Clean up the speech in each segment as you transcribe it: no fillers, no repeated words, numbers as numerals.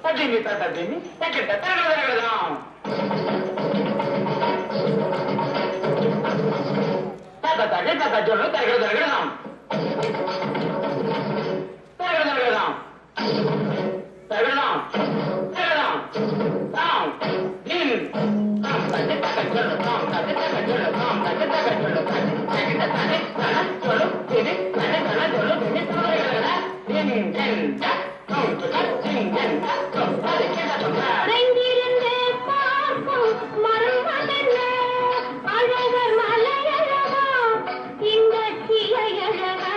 తగ్గింది తగ్గింది తగ్గింది తరగదాం తగ్గ తగ్గజోళ్ళు తరగదాం తరగదాం తరగదాం తరగదాం తాం దీన్ తాం తగ్గ తగ్గజోళ్ళు తాం తగ్గ తగ్గజోళ్ళు తాం తగ్గ తగ్గజోళ్ళు తగ్గ తగ్గజోళ్ళు ఇది తగ్గ తగ్గజోళ్ళు ఇది తరగదా దీన్ దీన్ ரெண்டிருந்தே பார்க்கும் மருமகன் அழகர் மலையழகா இந்த கிளையழகா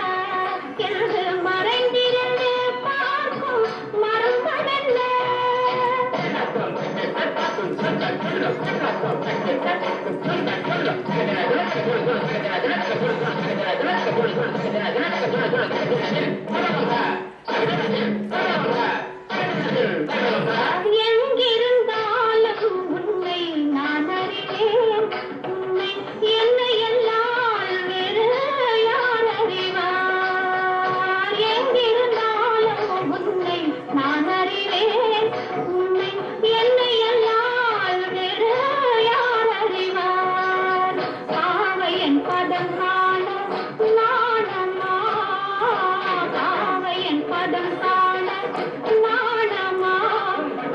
என்று மறைந்திருந்தே பார்க்கும் மருமகன் எங்கிருந்தாலும் உன்னை நான் அறிவேன் உன்னை என்னை எல்லாம் வேறு யார் அறிவார் எங்கிருந்தாலும் உன்னை நான் அறிவேன் உன்னை என்னை எல்லாம் வேறு யார் அறிவார் பாவையன் பதம் காண நாணமா பாவையன் பதம் காண நாணமா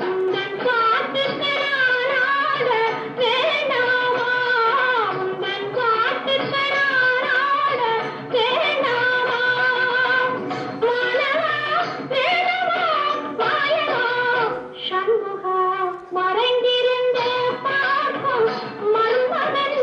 உந்தன் காட்டுக்கு நானாட வேண்டாமா உந்தன் காட்டுக்கு நானாட வேண்டாமா மானவா வேணவா மாயவா சண்முகா மறைந்திருந்தே பார்க்கும் மருமகன்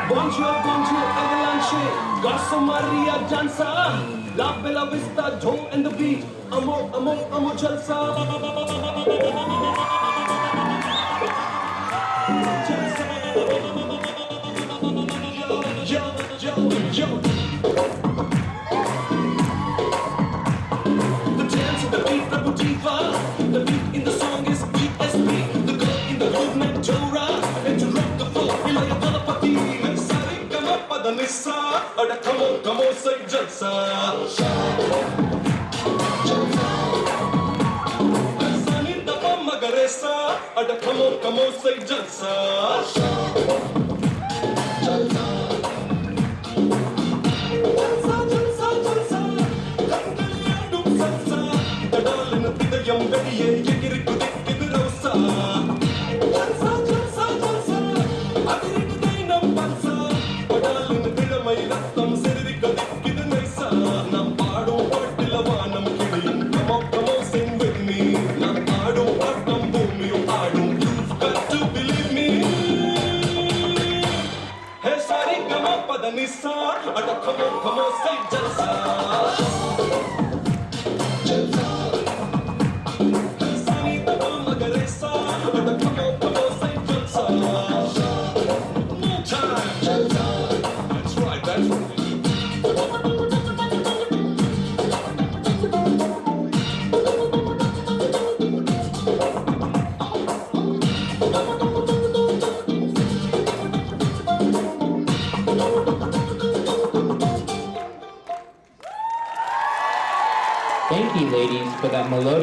Bonjour, bonjour, avalanche, Garça Maria dança, La Bella Vista, Joe and the beat, amor, amor, amor, jalsa. Yo, yo, yo. The dance of the beat, Prabhu Diva, the beat in the song is BSB, the girl in the movement, Jora, and to rock the floor, we like a Ganapati. Nissa, ada come on, say jalsa. Sani da pamma garesa, ada come on, say jalsa. Jalsa, jalsa, jalsa, kangaliyadu salsa. Dadalinu pidayam vediye yegiri kudikkidu rosa. Jalsa, jalsa, jalsa, adiridu dainam palsa. ரத்தம் சிறி கதிக்குது நைசா நாம் பாடும் பாட்டில வானம் கிளியும் கமோ sing with me நாம் ஆடும் ஆட்டம் பூமியும் ஆடும் you've got to believe me hey sari gama pada nisa ada kamo say jalsa jalsa sani da magaresa ada kamo say jalsa no time jalsa that's right. Thank you, ladies, for that melodious.